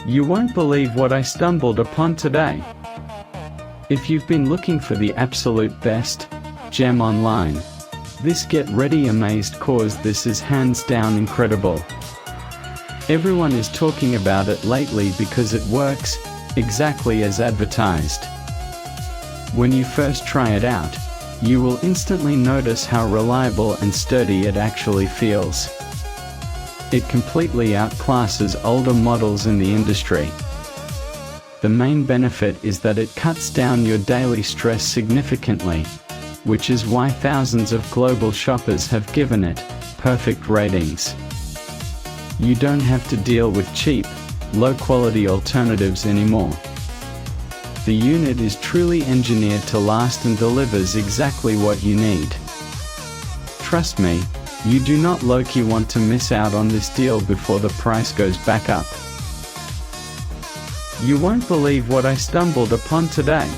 You won't believe what I stumbled upon today. If you've been looking for the absolute best gem online, this get ready amazed, cause this is hands down incredible. Everyone is talking about it lately because it works exactly as advertised. When you first try it out, you will instantly notice how reliable and sturdy it actually feels. It completely outclasses older models in the industry. The main benefit is that it cuts down your daily stress significantly, which is why thousands of global shoppers have given it perfect ratings. You don't have to deal with cheap, low-quality alternatives anymore. The unit is truly engineered to last and delivers exactly what you need. Trust me, you do not low-key want to miss out on this deal before the price goes back up. You won't believe what I stumbled upon today.